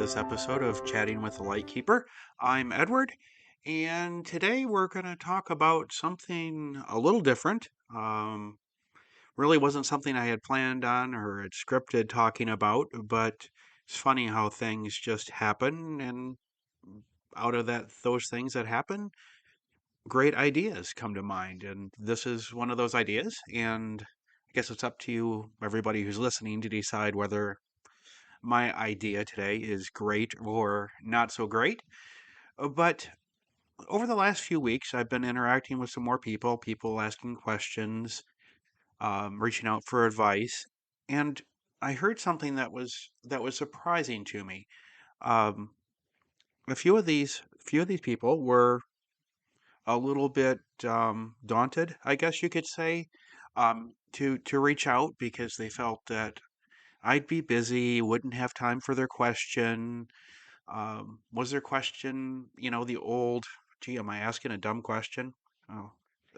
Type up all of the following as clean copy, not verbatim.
this episode of Chatting with the Lightkeeper. I'm Edward, and today we're going to talk about something a little different. Really wasn't something I had planned on or had scripted talking about, but it's funny how things just happen, and out of those things that happen, great ideas come to mind. And this is one of those ideas, and I guess it's up to you, everybody who's listening, to decide whether my idea today is great or not so great. But over the last few weeks, I've been interacting with some more people asking questions, reaching out for advice, and I heard something that was surprising to me. Um, a few of these people were a little bit daunted, I guess you could say, to reach out because they felt that I'd be busy, wouldn't have time for their question. Was their question, the old, gee, am I asking a dumb question? Oh,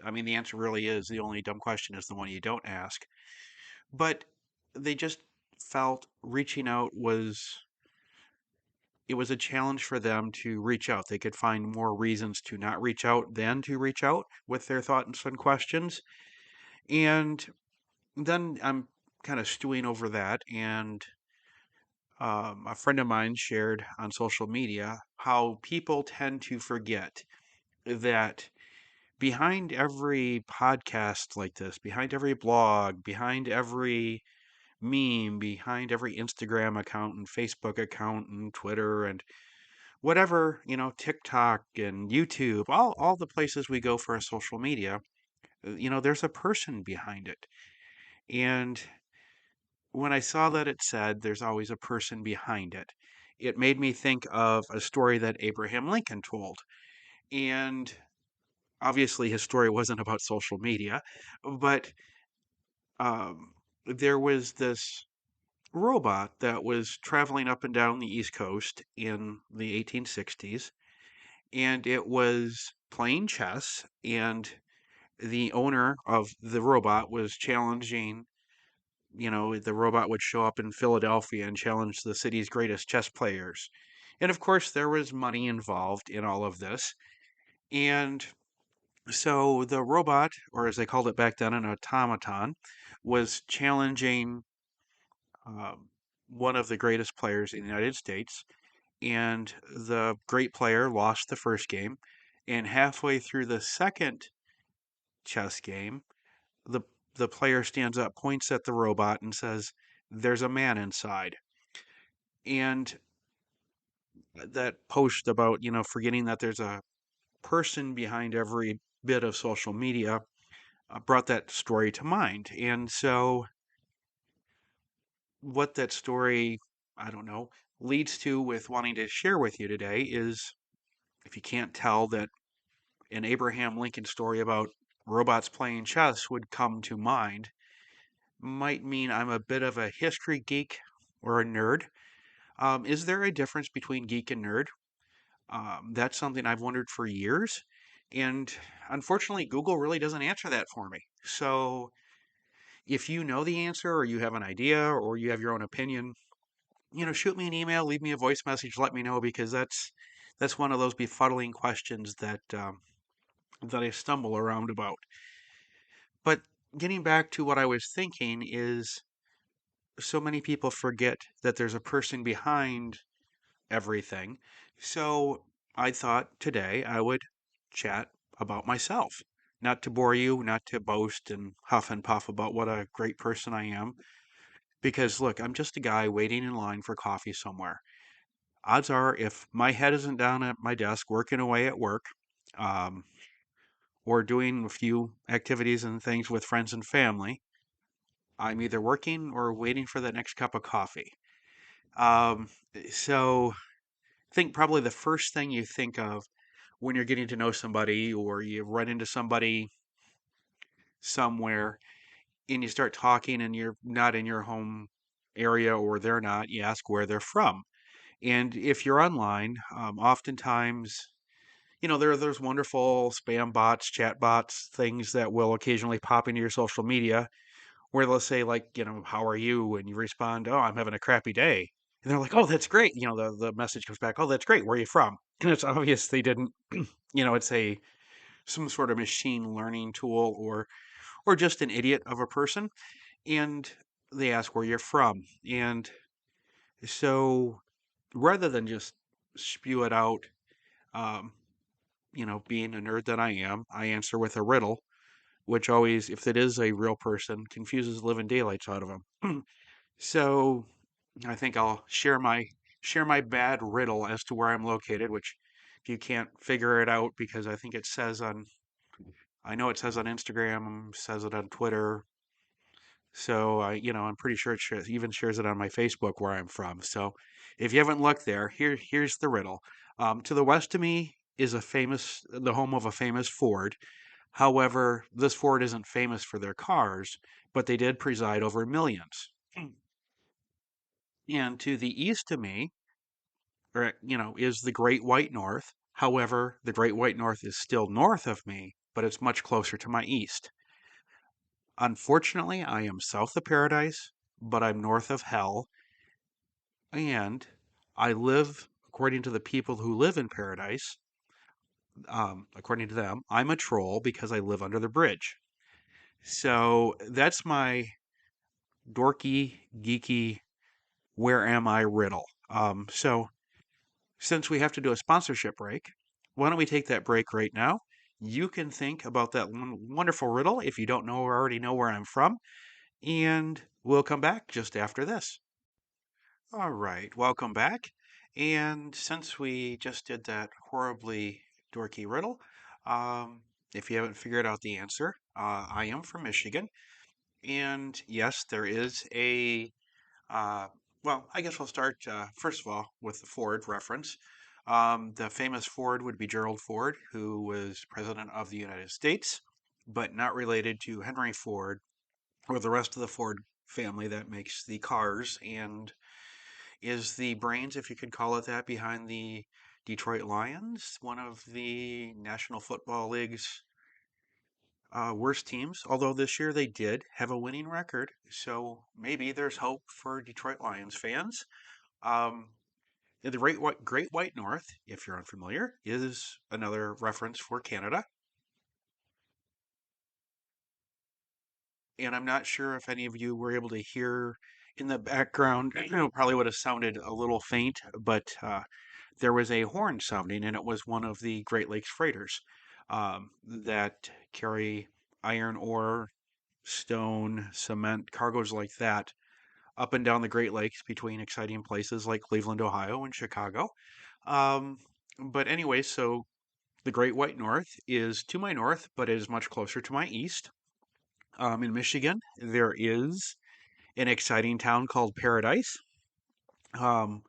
I mean, the answer really is the only dumb question is the one you don't ask. But they just felt reaching out it was a challenge for them to reach out. They could find more reasons to not reach out than to reach out with their thoughts and questions. And then I'm kind of stewing over that, and a friend of mine shared on social media how people tend to forget that behind every podcast like this, behind every blog, behind every meme, behind every Instagram account and Facebook account and Twitter and whatever, TikTok and YouTube, all the places we go for our social media, there's a person behind it. And when I saw that it said there's always a person behind it, it made me think of a story that Abraham Lincoln told. And obviously, his story wasn't about social media, but there was this robot that was traveling up and down the East Coast in the 1860s, and it was playing chess, and the owner of the robot was challenging. The robot would show up in Philadelphia and challenge the city's greatest chess players. And of course, there was money involved in all of this. And so the robot, or as they called it back then, an automaton, was challenging um, one of the greatest players in the United States. And the great player lost the first game. And halfway through the second chess game, the the player stands up, points at the robot, and says, "There's a man inside." And that post about, forgetting that there's a person behind every bit of social media brought that story to mind. And so, what that story, I don't know, leads to with wanting to share with you today is, if you can't tell, that an Abraham Lincoln story about robots playing chess would come to mind, might mean I'm a bit of a history geek or a nerd. Is there a difference between geek and nerd? That's something I've wondered for years. And unfortunately, Google really doesn't answer that for me. So if you know the answer, or you have an idea, or you have your own opinion, shoot me an email, leave me a voice message, let me know, because that's one of those befuddling questions that I stumble around about. But getting back to what I was thinking is, so many people forget that there's a person behind everything. So I thought today I would chat about myself. Not to bore you, not to boast and huff and puff about what a great person I am. Because look, I'm just a guy waiting in line for coffee somewhere. Odds are, if my head isn't down at my desk working away at work, um, or doing a few activities and things with friends and family, I'm either working or waiting for that next cup of coffee. Um, so I think probably the first thing you think of when you're getting to know somebody, or you run into somebody somewhere and you start talking and you're not in your home area, or they're not, you ask where they're from. And if you're online, oftentimes, there's wonderful spam bots, chat bots, things that will occasionally pop into your social media where they'll say, like, how are you? And you respond, oh, I'm having a crappy day. And they're like, "Oh, that's great." The message comes back, "Oh, that's great. Where are you from?" And it's obvious they didn't, it's a some sort of machine learning tool or just an idiot of a person. And they ask where you're from. And so rather than just spew it out, um, being a nerd that I am, I answer with a riddle, which always, if it is a real person, confuses the living daylights out of them. So I think I'll share my bad riddle as to where I'm located, which if you can't figure it out, because I know it says on Instagram, says it on Twitter. So I'm pretty sure even shares it on my Facebook where I'm from. So if you haven't looked there, here's the riddle. To the west of me is the home of a famous Ford. However, this Ford isn't famous for their cars, but they did preside over millions. And to the east of me, is the Great White North. However, the Great White North is still north of me, but it's much closer to my east. Unfortunately, I am south of paradise, but I'm north of hell, and I live, according to the people who live in paradise, according to them, I'm a troll because I live under the bridge. So that's my dorky, geeky, where am I riddle. So since we have to do a sponsorship break, why don't we take that break right now? You can think about that wonderful riddle if you don't know or already know where I'm from, and we'll come back just after this. All right, welcome back. And since we just did that horribly dorky riddle, um, if you haven't figured out the answer, I am from Michigan. And yes, there is uh, well, I guess we'll start first of all with the Ford reference. The famous Ford would be Gerald Ford, who was President of the United States, but not related to Henry Ford or the rest of the Ford family that makes the cars and is the brains, if you could call it that, behind the Detroit Lions, one of the National Football League's worst teams. Although this year they did have a winning record, so maybe there's hope for Detroit Lions fans. Um, the Great White North, if you're unfamiliar, is another reference for Canada. And I'm not sure if any of you were able to hear in the background. Probably would have sounded a little faint, but there was a horn sounding, and it was one of the Great Lakes freighters that carry iron ore, stone, cement, cargoes like that up and down the Great Lakes between exciting places like Cleveland, Ohio, and Chicago. Um, but anyway, so the Great White North is to my north, but it is much closer to my east. In Michigan, there is an exciting town called Paradise. Um,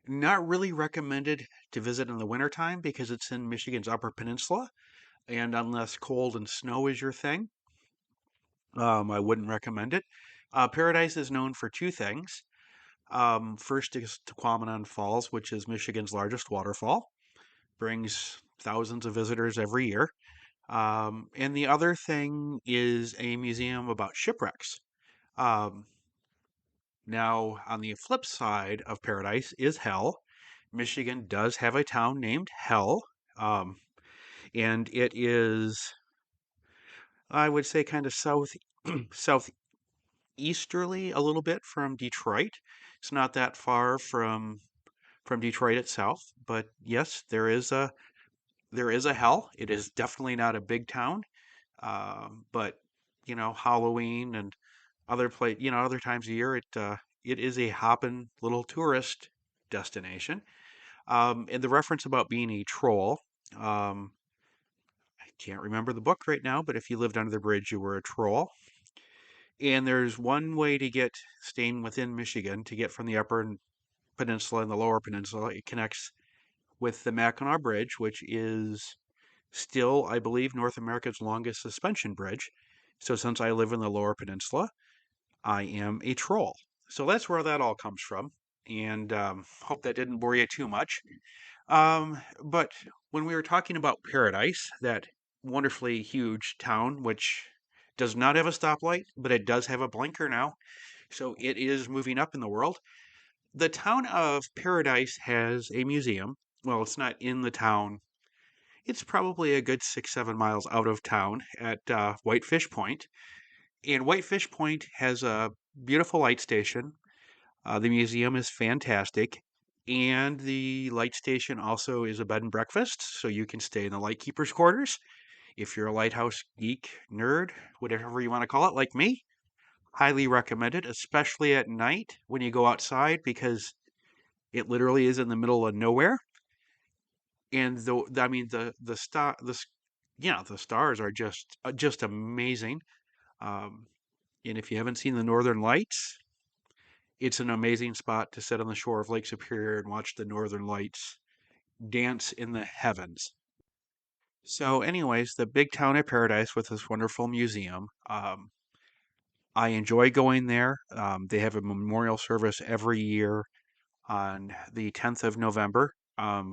Not really recommended to visit in the wintertime because it's in Michigan's Upper Peninsula, and unless cold and snow is your thing, I wouldn't recommend it. Paradise is known for two things. First is Tequamanon Falls, which is Michigan's largest waterfall, brings thousands of visitors every year. And the other thing is a museum about shipwrecks. Um, Now, on the flip side of paradise is hell. Michigan does have a town named Hell, um, and it is, I would say, kind of southeasterly a little bit from Detroit. It's not that far from Detroit itself, but yes, there is a Hell. It is definitely not a big town, but Halloween and other times of year, it is a hopping little tourist destination. And the reference about being a troll, um, I can't remember the book right now, but if you lived under the bridge, you were a troll. And there's one way to get staying within Michigan to get from the upper peninsula and the lower peninsula. It connects with the Mackinac Bridge, which is still, I believe, North America's longest suspension bridge. So since I live in the lower peninsula, I am a troll. So that's where that all comes from. And hope that didn't bore you too much. But when we were talking about Paradise, that wonderfully huge town, which does not have a stoplight, but it does have a blinker now, so it is moving up in the world. The town of Paradise has a museum. Well, it's not in the town. It's probably a good 6, 7 miles out of town at Whitefish Point. And Whitefish Point has a beautiful light station. The museum is fantastic. And the light station also is a bed and breakfast, so you can stay in the lightkeeper's quarters. If you're a lighthouse geek, nerd, whatever you want to call it, like me, highly recommend it, especially at night when you go outside because it literally is in the middle of nowhere. And I mean the star yeah, the stars are just amazing. Um, and if you haven't seen the Northern Lights, it's an amazing spot to sit on the shore of Lake Superior and watch the Northern Lights dance in the heavens. So, anyways, the big town of Paradise with this wonderful museum. I enjoy going there. They have a memorial service every year on the 10th of November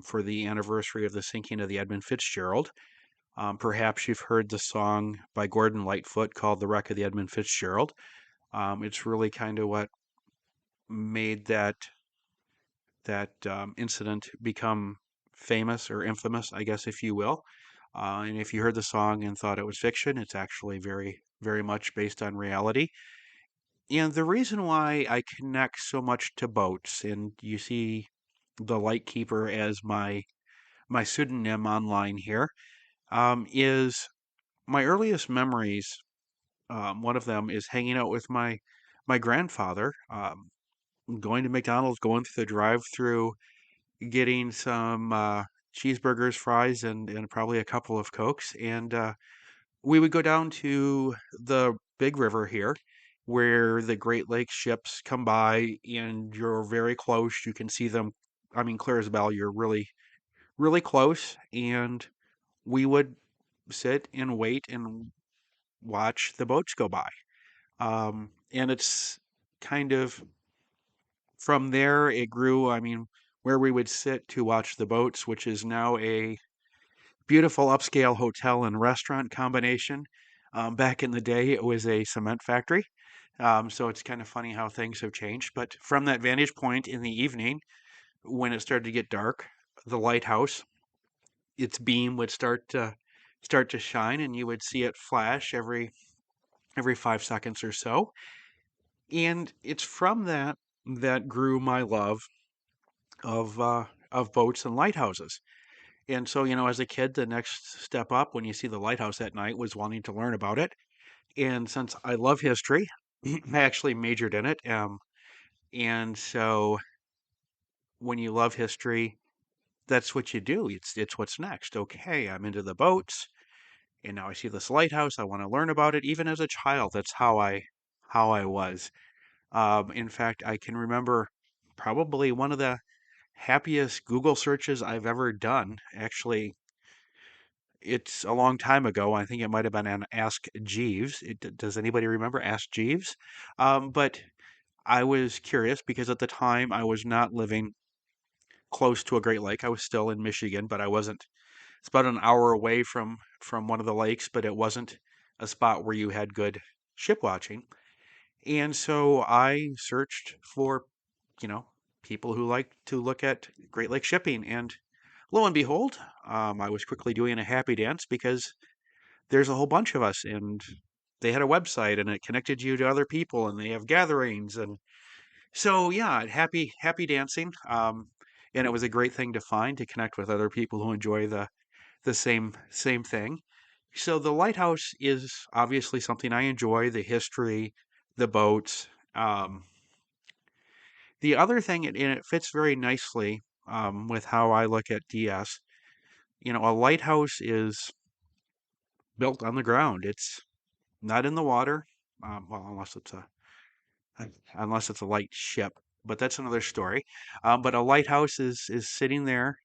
for the anniversary of the sinking of the Edmund Fitzgerald. Perhaps you've heard the song by Gordon Lightfoot called "The Wreck of the Edmund Fitzgerald." It's really kind of what made that incident become famous or infamous, I guess, if you will. And if you heard the song and thought it was fiction, it's actually very, very much based on reality. And the reason why I connect so much to boats, and you see the Lightkeeper as my pseudonym online here, is my earliest memories. One of them is hanging out with my grandfather, going to McDonald's, going through the drive-through, getting some cheeseburgers, fries, and probably a couple of Cokes. And we would go down to the big river here where the Great Lakes ships come by and you're very close. You can see them. I mean, clear as a bell, you're really, really close. And we would sit and wait and watch the boats go by. And it's kind of from there, it grew. I mean, where we would sit to watch the boats, which is now a beautiful upscale hotel and restaurant combination. Back in the day, it was a cement factory. So it's kind of funny how things have changed. But from that vantage point in the evening, when it started to get dark, the lighthouse, its beam would start to shine, and you would see it flash every 5 seconds or so. And it's from that that grew my love of boats and lighthouses. And so, as a kid, the next step up when you see the lighthouse at night was wanting to learn about it. And since I love history, I actually majored in it. And so when you love history, that's what you do. It's what's next. Okay, I'm into the boats, and now I see this lighthouse. I want to learn about it. Even as a child, that's how I was. In fact, I can remember probably one of the happiest Google searches I've ever done. Actually, it's a long time ago. I think it might have been an Ask Jeeves. Does anybody remember Ask Jeeves? But I was curious because at the time I was not living close to a Great Lake. I was still in Michigan, but I wasn't. It's about an hour away from one of the lakes, but it wasn't a spot where you had good ship watching. And so I searched for, you know, people who like to look at Great Lake shipping, and lo and behold, I was quickly doing a happy dance because there's a whole bunch of us, and they had a website, and it connected you to other people, and they have gatherings, and so yeah, happy dancing. And it was a great thing to find to connect with other people who enjoy the same thing. So the lighthouse is obviously something I enjoy, the history, the boats. The other thing, and it fits very nicely with how I look at DS. A lighthouse is built on the ground. It's not in the water, well, unless it's a light ship, but that's another story. But a lighthouse is sitting there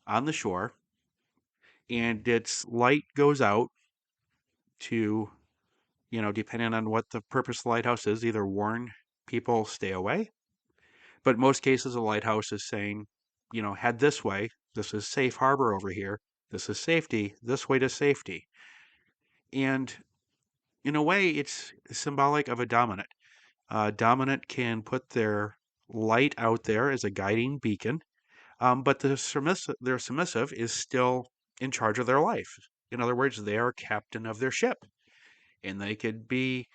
on the shore, and its light goes out to, depending on what the purpose of the lighthouse is, either warn people stay away. But in most cases, a lighthouse is saying, head this way. This is safe harbor over here. This is safety. This way to safety. And in a way, it's symbolic of a dominant. Dominant can put their light out there as a guiding beacon, but their submissive is still in charge of their life. In other words, they are captain of their ship, and they could be,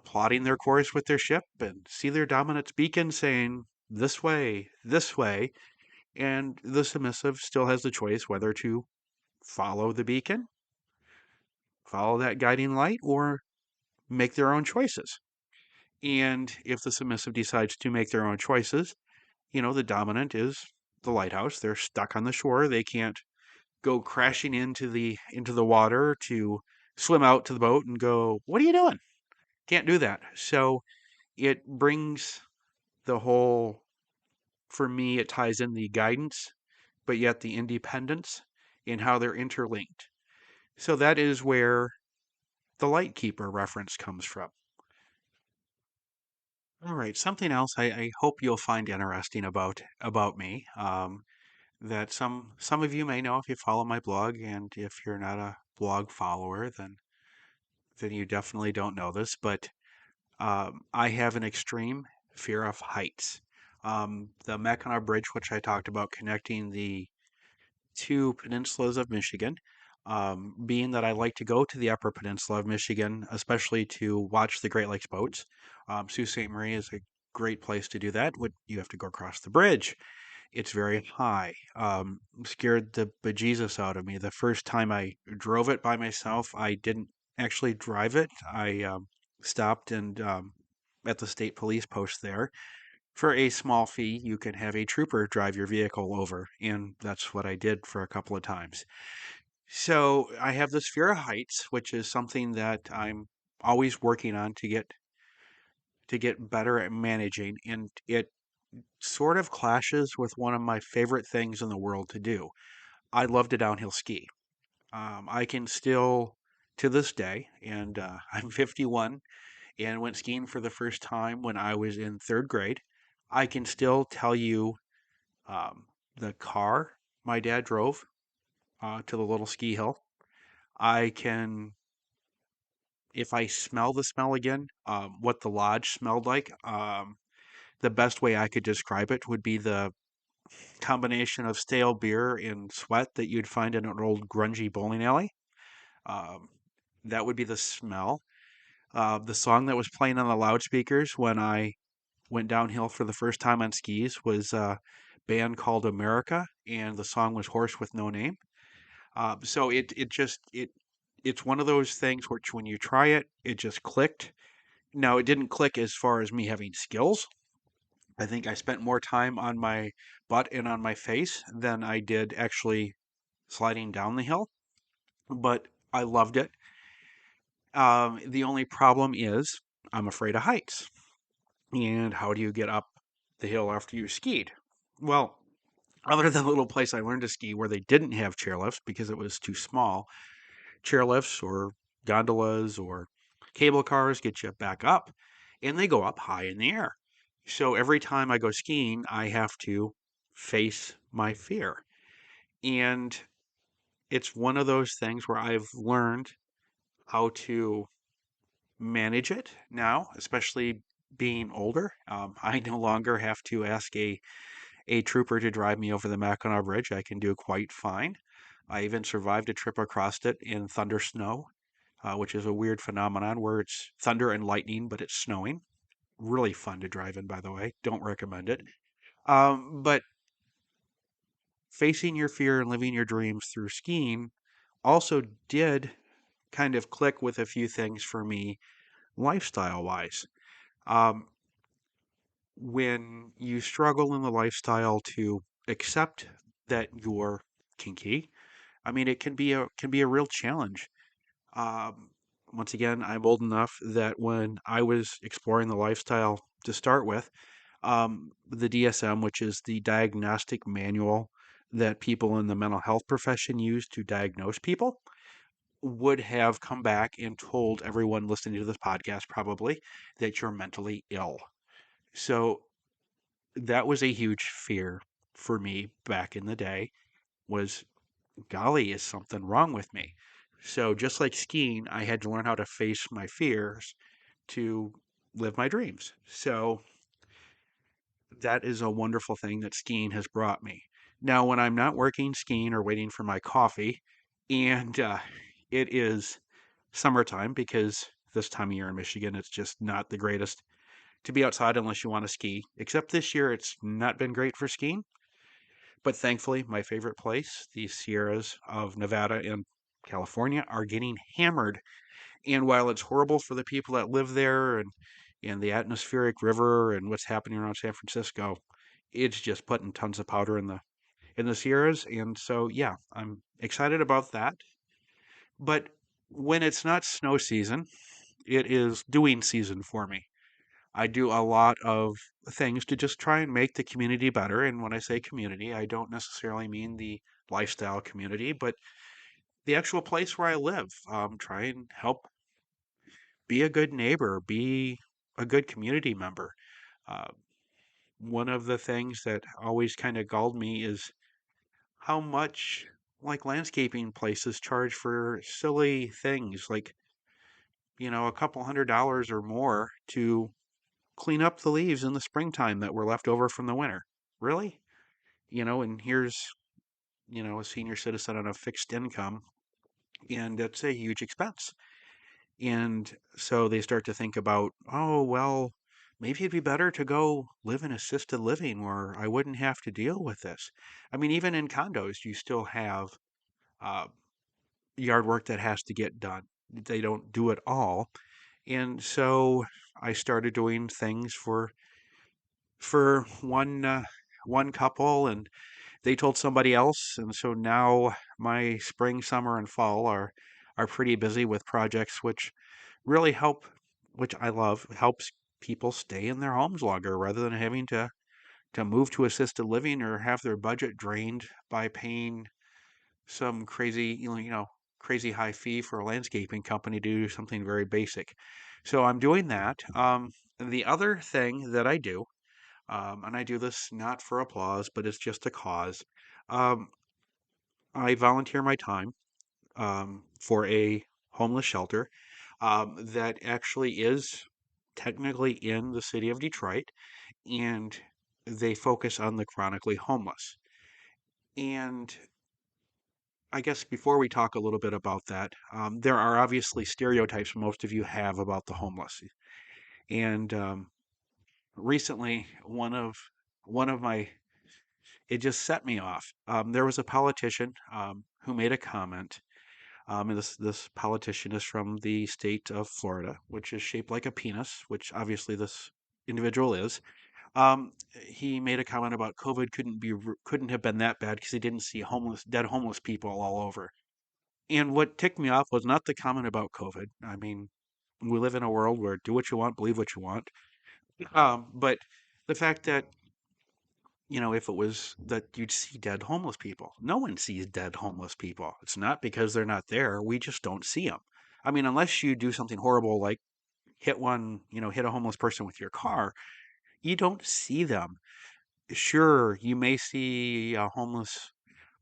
plotting their course with their ship and see their dominant's beacon saying this way, and the submissive still has the choice whether to follow the beacon, follow that guiding light, or make their own choices. And if the submissive decides to make their own choices, the dominant is the lighthouse. They're stuck on the shore. They can't go crashing into the water to swim out to the boat and go, "What are you doing?" Can't do that. So it brings the whole, for me, it ties in the guidance, but yet the independence in how they're interlinked. So that is where the Lightkeeper reference comes from. All right, something else I hope you'll find interesting about me. That some of you may know if you follow my blog, and if you're not a blog follower, then you definitely don't know this. But I have an extreme fear of heights. The Mackinac Bridge, which I talked about connecting the two peninsulas of Michigan, being that I like to go to the Upper Peninsula of Michigan, especially to watch the Great Lakes boats. Sault Ste. Marie is a great place to do that. You have to go across the bridge. It's very high. Scared the bejesus out of me. The first time I drove it by myself, I didn't actually drive it. I stopped and at the state police post there. For a small fee, you can have a trooper drive your vehicle over, and that's what I did for a couple of times. So I have this fear of heights, which is something that I'm always working on to get better at managing, and it sort of clashes with one of my favorite things in the world to do. I love to downhill ski. I can still, to this day, and I'm 51 and went skiing for the first time when I was in third grade. I can still tell you um, the car my dad drove to the little ski hill. I can, if I smell the smell again, what the lodge smelled like. The best way I could describe it would be the combination of stale beer and sweat that you'd find in an old grungy bowling alley. Um, that would be the smell. The song that was playing on the loudspeakers when I went downhill for the first time on skis was a band called America, and the song was "Horse with No Name." So it's one of those things which when you try it, it just clicked. Now it didn't click as far as me having skills. I think I spent more time on my butt and on my face than I did actually sliding down the hill, but I loved it. The only problem is I'm afraid of heights. And how do you get up the hill after you skied? Well, other than the little place I learned to ski where they didn't have chairlifts because it was too small, chairlifts or gondolas or cable cars get you back up, and they go up high in the air. So every time I go skiing, I have to face my fear. And it's one of those things where I've learned how to manage it now, especially being older. I no longer have to ask a trooper to drive me over the Mackinac Bridge. I can do quite fine. I even survived a trip across it in thunder snow, which is a weird phenomenon where it's thunder and lightning, but it's snowing. Really fun to drive in, by the way. Don't recommend it. But facing your fear and living your dreams through skiing also did kind of click with a few things for me lifestyle wise. Um, when you struggle in the lifestyle to accept that you're kinky, I mean, it can be a real challenge. Um, Once again, I'm old enough that when I was exploring the lifestyle to start with, the DSM, which is the diagnostic manual that people in the mental health profession use to diagnose people, would have come back and told everyone listening to this podcast probably that you're mentally ill. So that was a huge fear for me back in the day was, golly, is something wrong with me? So just like skiing, I had to learn how to face my fears to live my dreams. So that is a wonderful thing that skiing has brought me. Now, when I'm not working skiing or waiting for my coffee, and it is summertime because this time of year in Michigan, it's just not the greatest to be outside unless you want to ski. Except this year, it's not been great for skiing. But thankfully, my favorite place, the Sierras of Nevada and California, are getting hammered. And while it's horrible for the people that live there and the atmospheric river and what's happening around San Francisco, it's just putting tons of powder in the Sierras. And so, yeah, I'm excited about that. But when it's not snow season, it is doing season for me. I do a lot of things to just try and make the community better. And when I say community, I don't necessarily mean the lifestyle community, but the actual place where I live. Try and help be a good neighbor, be a good community member. Uh, One of the things that always kind of galled me is how much like landscaping places charge for silly things like, a couple $100 or more to clean up the leaves in the springtime that were left over from the winter. Really? And here's, a senior citizen on a fixed income, and it's a huge expense. And so they start to think about, oh, well, maybe it'd be better to go live in assisted living where I wouldn't have to deal with this. I mean, even in condos, you still have uh, yard work that has to get done. They don't do it all. And so I started doing things for one couple, and they told somebody else, and so now my spring, summer, and fall are pretty busy with projects which really help, which I love, helps people stay in their homes longer rather than having to move to assisted living or have their budget drained by paying some crazy, crazy high fee for a landscaping company to do something very basic. So I'm doing that. The other thing that I do, and I do this not for applause, but it's just a cause. Um, I volunteer my time for a homeless shelter that actually is technically in the city of Detroit, and they focus on the chronically homeless. And I guess before we talk a little bit about that, there are obviously stereotypes most of you have about the homeless. And recently, one of my it just set me off. There was a politician who made a comment. And this politician is from the state of Florida, which is shaped like a penis, which obviously this individual is. He made a comment about COVID couldn't have been that bad because he didn't see dead homeless people all over. And what ticked me off was not the comment about COVID. I mean, we live in a world where do what you want, believe what you want. But the fact that if it was that you'd see dead homeless people. No one sees dead homeless people. It's not because they're not there. We just don't see them. I mean, unless you do something horrible like hit a homeless person with your car, you don't see them. Sure, you may see a homeless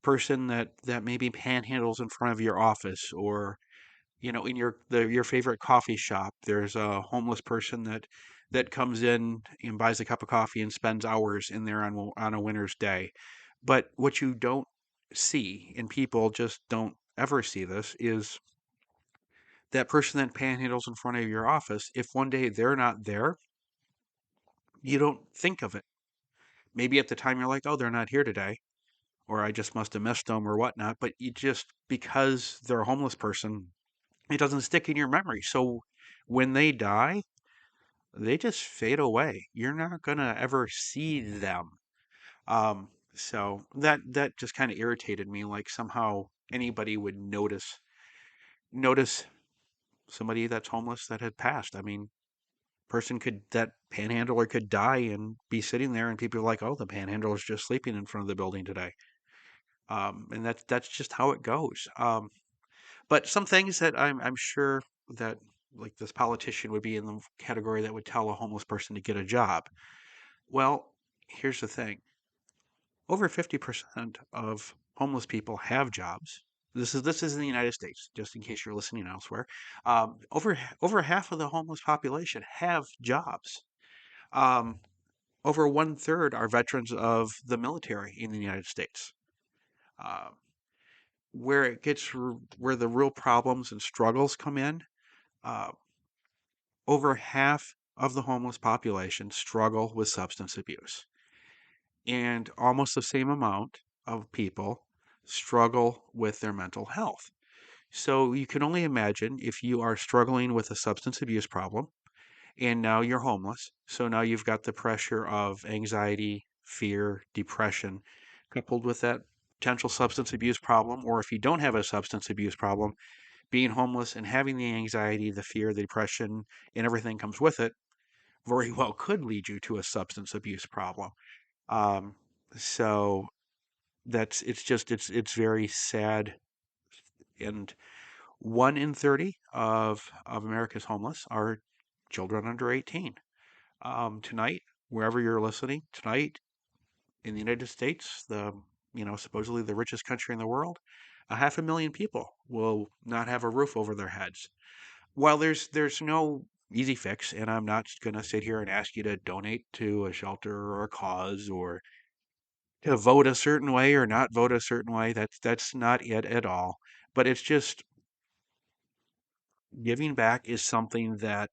person that maybe panhandles in front of your office or in your favorite coffee shop, there's a homeless person that comes in and buys a cup of coffee and spends hours in there on a winter's day. But what you don't see, and people just don't ever see this, is that person that panhandles in front of your office. If one day they're not there, you don't think of it. Maybe at the time you're like, oh, they're not here today, or I just must have missed them or whatnot. But you just because they're a homeless person, it doesn't stick in your memory. So when they die, they just fade away. You're not gonna ever see them. So that just kind of irritated me. Like somehow anybody would notice somebody that's homeless that had passed. I mean, that panhandler could die and be sitting there, and people are like, "Oh, the panhandler's just sleeping in front of the building today." And that's just how it goes. But some things that I'm sure that like this politician would be in the category that would tell a homeless person to get a job. Well, here's the thing. Over 50% of homeless people have jobs. This is in the United States, just in case you're listening elsewhere. Over half of the homeless population have jobs. Um, over one third are veterans of the military in the United States. Uh, where the real problems and struggles come in, uh, over half of the homeless population struggle with substance abuse, and almost the same amount of people struggle with their mental health. So you can only imagine if you are struggling with a substance abuse problem and now you're homeless. So now you've got the pressure of anxiety, fear, depression, coupled with that potential substance abuse problem. Or if you don't have a substance abuse problem, being homeless and having the anxiety, the fear, the depression, and everything comes with it very well could lead you to a substance abuse problem. Um, so it's very sad. And 1 in 30 of America's homeless are children under 18. Tonight, wherever you're listening, tonight in the United States, supposedly the richest country in the world, a 500,000 people will not have a roof over their heads. While there's no easy fix, and I'm not going to sit here and ask you to donate to a shelter or a cause or to vote a certain way or not vote a certain way. That's not it at all. But it's just giving back is something that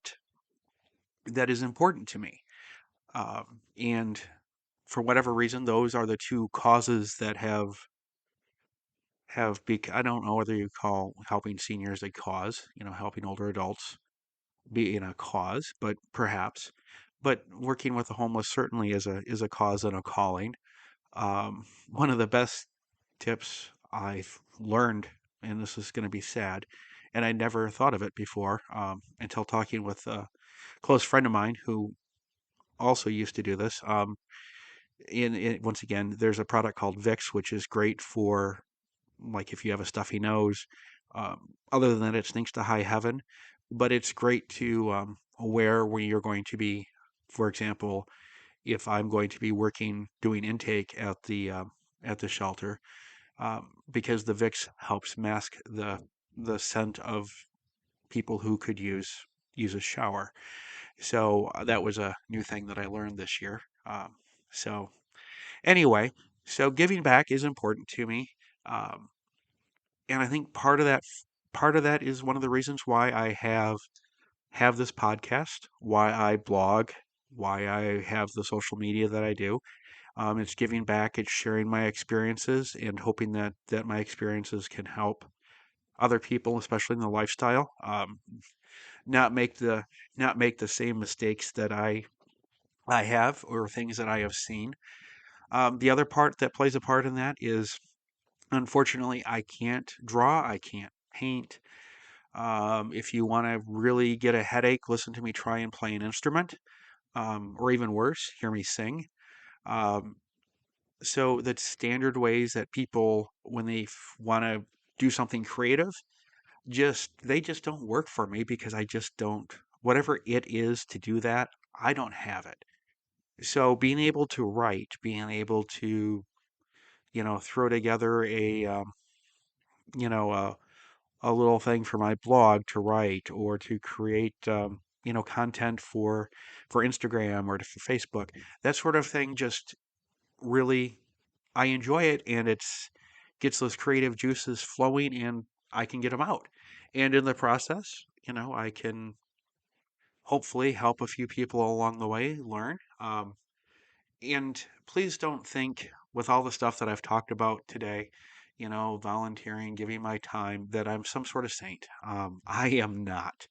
is important to me. And for whatever reason, those are the two causes that I don't know whether you call helping seniors a cause, helping older adults being a cause, but perhaps. But working with the homeless certainly is a cause and a calling. One of the best tips I've learned, and this is going to be sad, and I never thought of it before until talking with a close friend of mine who also used to do this. Once again, there's a product called Vicks, which is great for like if you have a stuffy nose. Other than that, it stinks to high heaven, but it's great to wear when you're going to be, for example, if I'm going to be working doing intake at the shelter, because the Vicks helps mask the scent of people who could use a shower. So that was a new thing that I learned this year. So anyway, so giving back is important to me. Um, and I think part of that is one of the reasons why I have this podcast, why I blog, why I have the social media that I do. It's giving back, it's sharing my experiences, and hoping that my experiences can help other people, especially in the lifestyle, not make the not make the same mistakes that I have or things that I have seen. The other part that plays a part in that is, unfortunately, I can't draw, I can't paint. If you want to really get a headache, listen to me try and play an instrument, or even worse, hear me sing. Um, so the standard ways that people, when they want to do something creative, they just don't work for me because I just don't. Whatever it is to do that, I don't have it. So being able to write, being able to, throw together you know, a a little thing for my blog to write or to create content for Instagram or for Facebook. That sort of thing just really I enjoy it, and it's gets those creative juices flowing, and I can get them out. And in the process, I can hopefully help a few people along the way learn. And please don't think with all the stuff that I've talked about today, volunteering, giving my time, that I'm some sort of saint. I am not.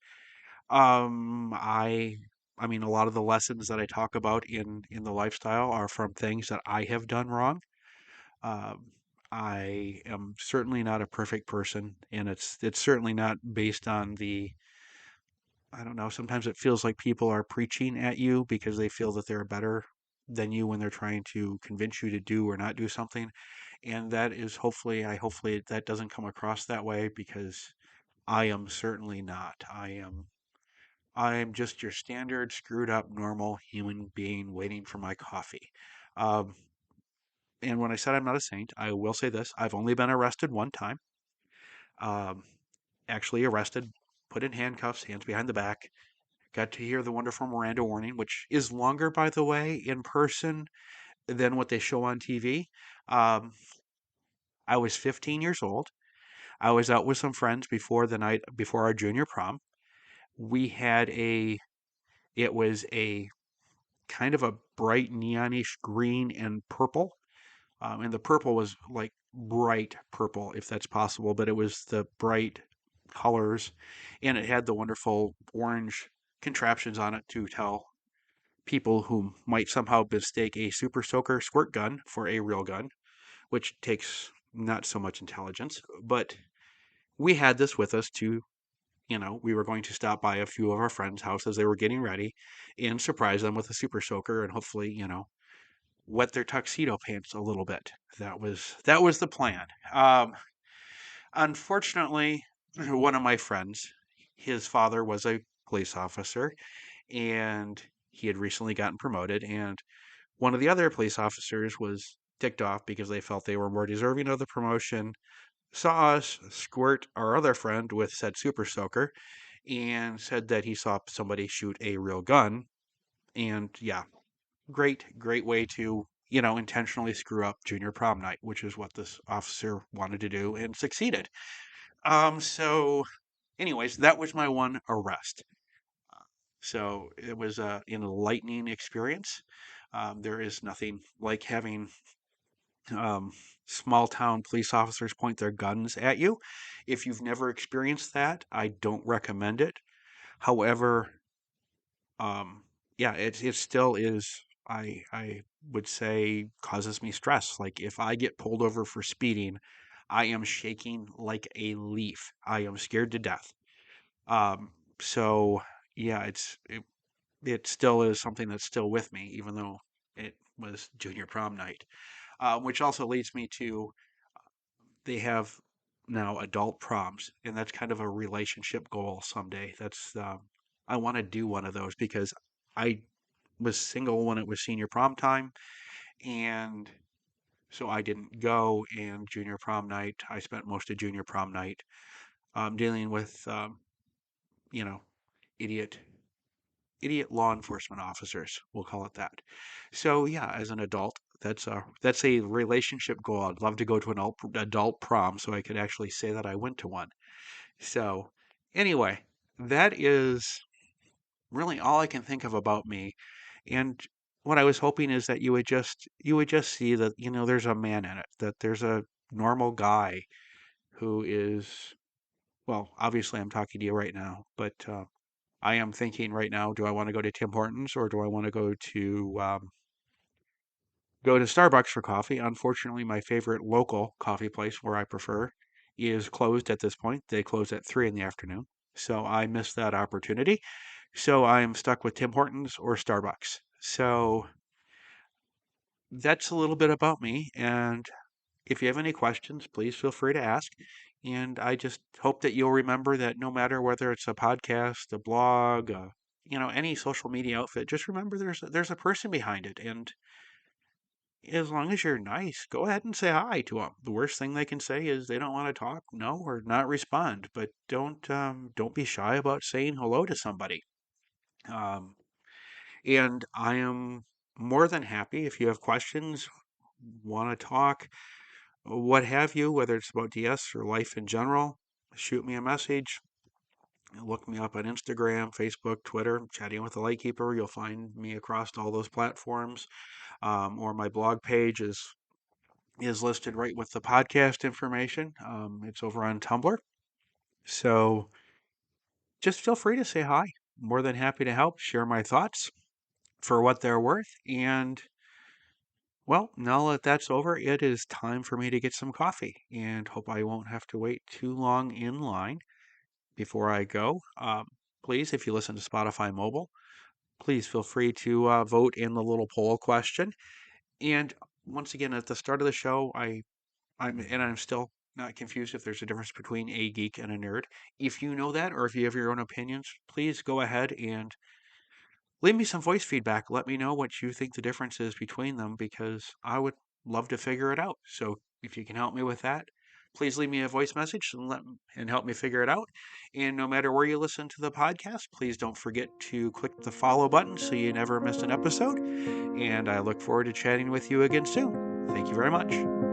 I mean, a lot of the lessons that I talk about in the lifestyle are from things that I have done wrong. Um, I am certainly not a perfect person, and it's certainly not based on I don't know, sometimes it feels like people are preaching at you because they feel that they're better than you when they're trying to convince you to do or not do something. And that is hopefully that doesn't come across that way because I am certainly not. I am just your standard screwed up normal human being waiting for my coffee. Um, and when I said I'm not a saint, I will say this: I've only been arrested one time. Um, actually arrested, put in handcuffs, hands behind the back, got to hear the wonderful Miranda warning, which is longer, by the way, in person than what they show on TV. Um, I was 15 years old. I was out with some friends before the night before our junior prom. We had it was a kind of a bright neonish green and purple. And the purple was like bright purple, if that's possible, but it was the bright colors, and it had the wonderful orange contraptions on it to tell people who might somehow mistake a super soaker squirt gun for a real gun, which takes not so much intelligence. But we had this with us to, we were going to stop by a few of our friends' houses. They were getting ready and surprise them with a super soaker and hopefully, wet their tuxedo pants a little bit. That was the plan. Unfortunately, one of my friends, his father was a police officer, and he had recently gotten promoted. And one of the other police officers was ticked off because they felt they were more deserving of the promotion. Saw us squirt our other friend with said super soaker, and said that he saw somebody shoot a real gun. And yeah, great way to, intentionally screw up junior prom night, which is what this officer wanted to do and succeeded. So anyways, that was my one arrest. So it was an enlightening experience. There is nothing like having um, small town police officers point their guns at you. If you've never experienced that, I don't recommend it. However, um, yeah, it still is. I would say causes me stress. Like if I get pulled over for speeding, I am shaking like a leaf. I am scared to death. Um, so yeah, it still is something that's still with me, even though it was junior prom night. Which also leads me to they have now adult proms, and that's kind of a relationship goal someday. I want to do one of those because I was single when it was senior prom time, and so I didn't go. And junior prom night, I spent most of junior prom night dealing with you know idiot idiot law enforcement officers. We'll call it that. So yeah, as an adult, that's a relationship goal. I'd love to go to an adult prom so I could actually say that I went to one. So anyway, that is really all I can think of about me. And what I was hoping is that you would just see that, there's a man in it, that there's a normal guy who is, well, obviously I'm talking to you right now, but I am thinking right now, do I want to go to Tim Hortons or do I want to go to Starbucks for coffee? Unfortunately, my favorite local coffee place where I prefer is closed at this point. They close at 3 in the afternoon. So I missed that opportunity. So I'm stuck with Tim Hortons or Starbucks. So that's a little bit about me. And if you have any questions, please feel free to ask. And I just hope that you'll remember that no matter whether it's a podcast, a blog, any social media outfit, just remember there's a person behind it. And as long as you're nice, go ahead and say hi to them. The worst thing they can say is they don't want to talk, no, or not respond. But don't be shy about saying hello to somebody. Um, and I am more than happy if you have questions, want to talk, what have you, whether it's about DS or life in general, shoot me a message. Look me up on Instagram, Facebook, Twitter, Chatting with the Lightkeeper. You'll find me across all those platforms. Or my blog page is listed right with the podcast information. It's over on Tumblr. So just feel free to say hi. More than happy to help, share my thoughts for what they're worth. And well, now that that's over, it is time for me to get some coffee and hope I won't have to wait too long in line before I go. Please, if you listen to Spotify Mobile, please feel free to vote in the little poll question. And once again, at the start of the show, I'm still not confused if there's a difference between a geek and a nerd. If you know that, or if you have your own opinions, please go ahead and leave me some voice feedback. Let me know what you think the difference is between them because I would love to figure it out. So if you can help me with that, please leave me a voice message and help me figure it out. And no matter where you listen to the podcast, please don't forget to click the follow button so you never miss an episode. And I look forward to chatting with you again soon. Thank you very much.